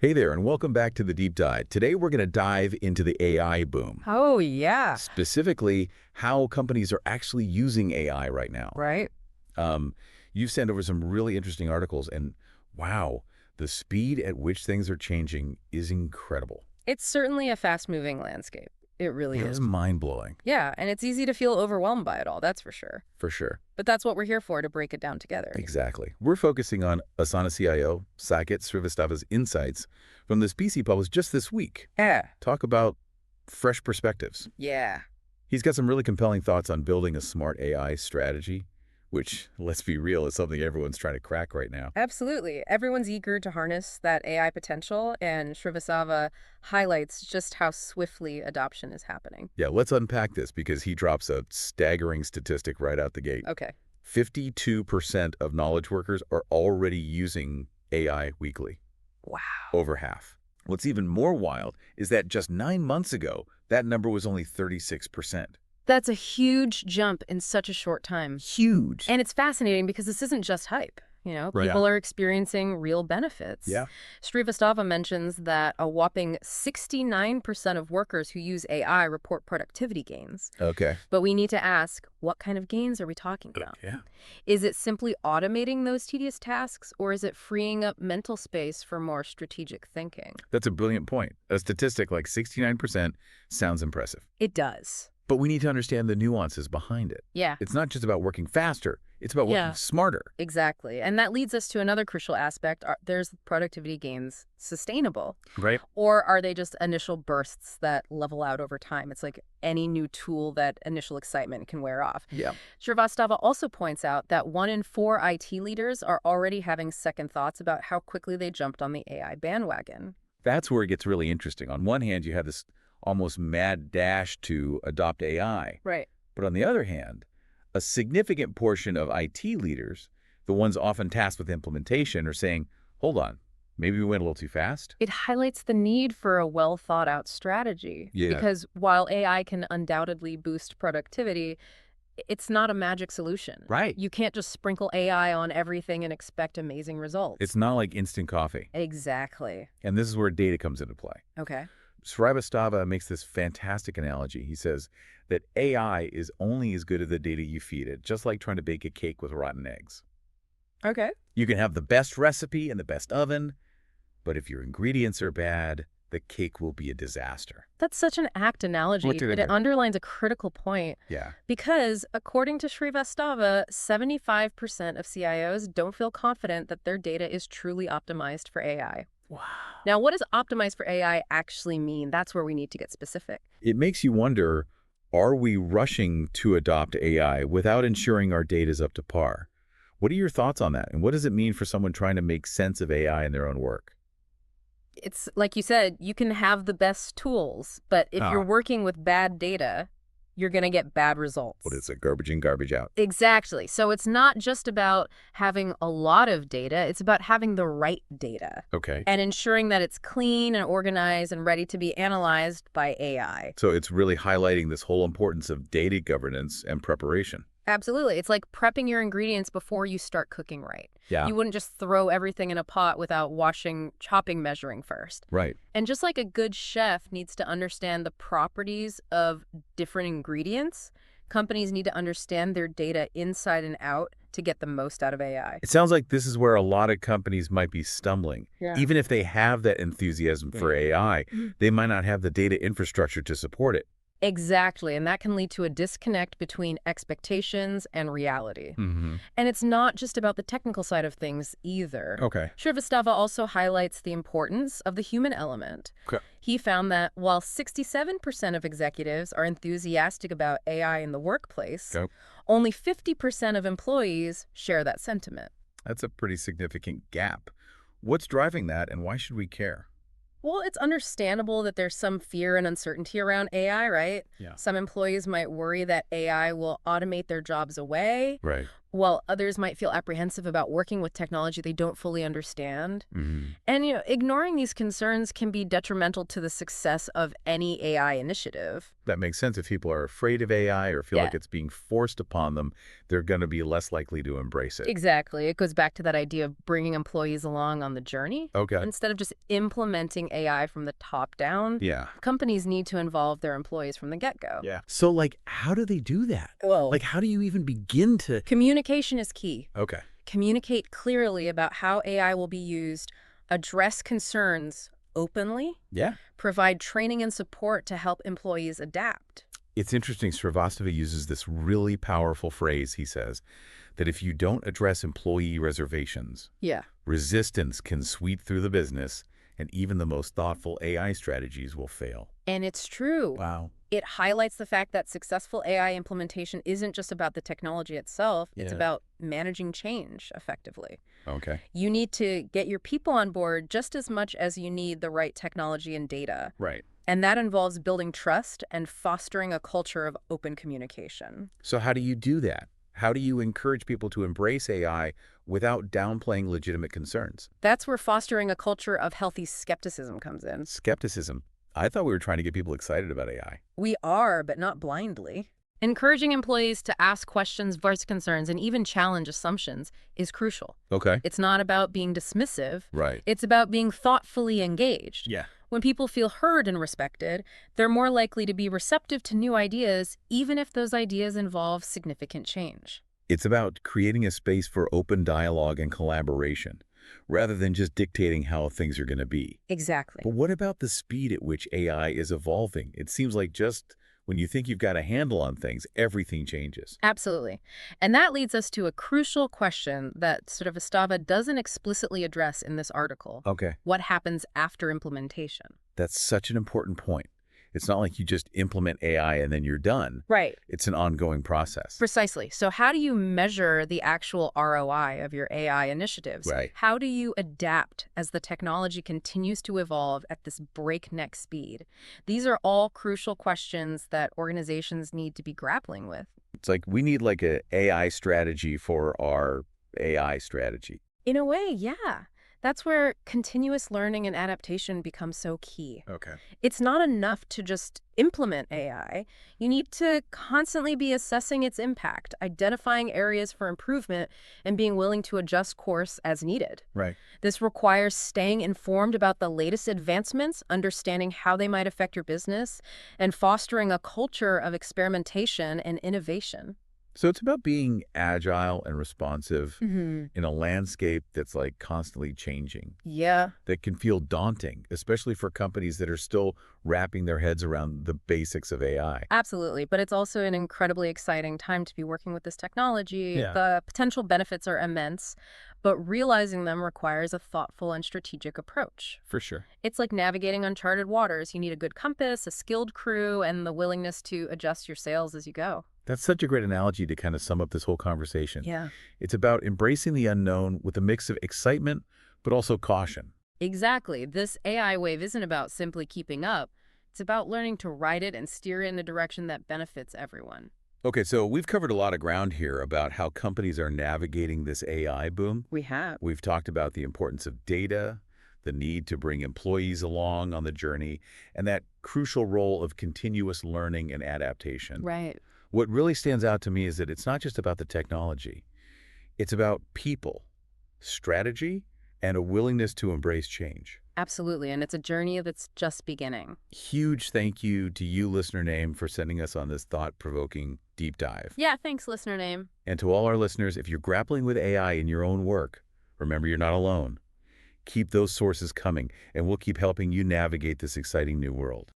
Hey there, and welcome back to the Deep Dive. Today, we're going to dive into the AI boom. Oh, yeah. Specifically, how companies are actually using AI right now. Right? Um, you've sent over some really interesting articles, and wow, the speed at which things are changing is incredible. It's certainly a fast-moving landscape. It really Yeah, it's is. mind-blowing, Yeah, and it's easy to feel overwhelmed by it all, that's for sure. for sure. But that's what we're here for, to break it down together. Exactly. We're focusing on Asana CIO, Saket Srivastava's insights from this piece he published just this week. Yeah. Talk about fresh perspectives. Yeah. He's got some really compelling thoughts on building a smart AI strategy, which, let's be real, is something everyone's trying to crack right now. Absolutely. Everyone's eager to harness that AI potential, and Srivastava highlights just how swiftly adoption is happening. Yeah, let's unpack this because he drops a staggering statistic right out the gate. Okay. 52% of knowledge workers are already using AI weekly. Wow. Over half. What's even more wild is that just 9 months ago, that number was only 36%. That's a huge jump in such a short time. Huge. And it's fascinating because this isn't just hype. Right. People are experiencing real benefits. Yeah. Srivastava mentions that a whopping 69% of workers who use AI report productivity gains. Okay. But we need to ask, what kind of gains are we talking about? Yeah. Is it simply automating those tedious tasks, or is it freeing up mental space for more strategic thinking? That's a brilliant point. A statistic like 69% sounds impressive. It does. But we need to understand the nuances behind it. Yeah. It's not just about working faster. It's about working smarter. Exactly. And that leads us to another crucial aspect. There's productivity gains sustainable? Right. Or are they just initial bursts that level out over time? It's like any new tool that initial excitement can wear off. Yeah. Srivastava also points out that 1 in 4 IT leaders are already having second thoughts about how quickly they jumped on the AI bandwagon. That's where it gets really interesting. On one hand, you have this almost mad dash to adopt AI. Right. But on the other hand, a significant portion of IT leaders, the ones often tasked with implementation, are saying, hold on, maybe we went a little too fast. It highlights the need for a well-thought-out strategy. Yeah. Because while AI can undoubtedly boost productivity, it's not a magic solution. Right. You can't just sprinkle AI on everything and expect amazing results. It's not like instant coffee. Exactly. And this is where data comes into play. Okay. Srivastava makes this fantastic analogy. He says that AI is only as good as the data you feed it, just like trying to bake a cake with rotten eggs. Okay. You can have the best recipe and the best oven, but if your ingredients are bad, the cake will be a disaster. That's such an apt analogy, What do you but think it underlines a critical point. Yeah. Because according to Srivastava, 75% of CIOs don't feel confident that their data is truly optimized for AI. Wow. Now, what does optimized for AI actually mean? That's where we need to get specific. It makes you wonder, are we rushing to adopt AI without ensuring our data is up to par? What are your thoughts on that? And what does it mean for someone trying to make sense of AI in their own work? It's like you said, you can have the best tools, but if you're working with bad data, you're going to get bad results. What is it? Garbage in, garbage out. Exactly. So it's not just about having a lot of data. It's about having the right data. Okay. And ensuring that it's clean and organized and ready to be analyzed by AI. So it's really highlighting this whole importance of data governance and preparation. Absolutely. It's like prepping your ingredients before you start cooking right. Yeah. You wouldn't just throw everything in a pot without washing, chopping, measuring first. Right. And just like a good chef needs to understand the properties of different ingredients, companies need to understand their data inside and out to get the most out of AI. It sounds like this is where a lot of companies might be stumbling. Yeah. Even if they have that enthusiasm for AI, they might not have the data infrastructure to support it. Exactly, and that can lead to a disconnect between expectations and reality. Mm-hmm. And it's not just about the technical side of things either. Okay. Srivastava also highlights the importance of the human element. Okay. He found that while 67% of executives are enthusiastic about AI in the workplace, only 50% of employees share that sentiment. That's a pretty significant gap. What's driving that, and why should we care? Well, it's understandable that there's some fear and uncertainty around AI, right? Yeah. Some employees might worry that AI will automate their jobs away. Right. while others might feel apprehensive about working with technology they don't fully understand. Hmm. And, ignoring these concerns can be detrimental to the success of any AI initiative. That makes sense. If people are afraid of AI or feel Yeah, like it's being forced upon them, they're going to be less likely to embrace it. exactly. It goes back to that idea of bringing employees along on the journey. Okay. Instead of just implementing AI from the top down, Yeah. companies need to involve their employees from the get-go. Yeah. So, like, how do they do that? Well, Like, how do you even begin to... communication is key. Okay. Communicate clearly about how AI will be used, address concerns openly, Yeah. provide training and support to help employees adapt. It's interesting. Srivastava uses this really powerful phrase, he says, that if you don't address employee reservations, Yeah. resistance can sweep through the business, and even the most thoughtful AI strategies will fail. And it's true. Wow. It highlights the fact that successful AI implementation isn't just about the technology itself, it's Yeah. about managing change effectively. Okay. You need to get your people on board just as much as you need the right technology and data. Right. And that involves building trust and fostering a culture of open communication. So how do you do that? How do you encourage people to embrace AI without downplaying legitimate concerns? That's where fostering a culture of healthy skepticism comes in. Skepticism. I thought we were trying to get people excited about AI. We are, but not blindly. Encouraging employees to ask questions, voice concerns, and even challenge assumptions is crucial. Okay. It's not about being dismissive. Right. It's about being thoughtfully engaged. Yeah. When people feel heard and respected, they're more likely to be receptive to new ideas, even if those ideas involve significant change. It's about creating a space for open dialogue and collaboration, rather than just dictating how things are going to be. Exactly. But what about the speed at which AI is evolving? It seems like just when you think you've got a handle on things, everything changes. Absolutely. And that leads us to a crucial question that Srivastava doesn't explicitly address in this article. Okay. What happens after implementation? That's such an important point. It's not like you just implement AI and then you're done. Right. It's an ongoing process. Precisely. So how do you measure the actual ROI of your AI initiatives? Right. How do you adapt as the technology continues to evolve at this breakneck speed? These are all crucial questions that organizations need to be grappling with. It's like we need like a AI strategy for our AI strategy. In a way, yeah. That's where continuous learning and adaptation become so key. Okay. It's not enough to just implement AI. You need to constantly be assessing its impact, identifying areas for improvement, and being willing to adjust course as needed. Right. This requires staying informed about the latest advancements, understanding how they might affect your business, and fostering a culture of experimentation and innovation. So it's about being agile and responsive Mm-hmm. in a landscape that's like constantly changing, Yeah. that can feel daunting, especially for companies that are still wrapping their heads around the basics of AI. Absolutely, but it's also an incredibly exciting time to be working with this technology. Yeah. The potential benefits are immense, but realizing them requires a thoughtful and strategic approach. For sure. It's like navigating uncharted waters. You need a good compass, a skilled crew, and the willingness to adjust your sails as you go. That's such a great analogy to kind of sum up this whole conversation. Yeah. It's about embracing the unknown with a mix of excitement, but also caution. Exactly. This AI wave isn't about simply keeping up. It's about learning to ride it and steer it in a direction that benefits everyone. Okay, so we've covered a lot of ground here about how companies are navigating this AI boom. We have. We've talked about the importance of data, the need to bring employees along on the journey, and that crucial role of continuous learning and adaptation. Right. What really stands out to me is that it's not just about the technology. It's about people, strategy, and a willingness to embrace change. Absolutely. And it's a journey that's just beginning. Huge thank you to you, Listener Name, for sending us on this thought-provoking deep dive. Yeah, thanks, listener name. And to all our listeners, if you're grappling with AI in your own work, remember you're not alone. Keep those sources coming, and we'll keep helping you navigate this exciting new world.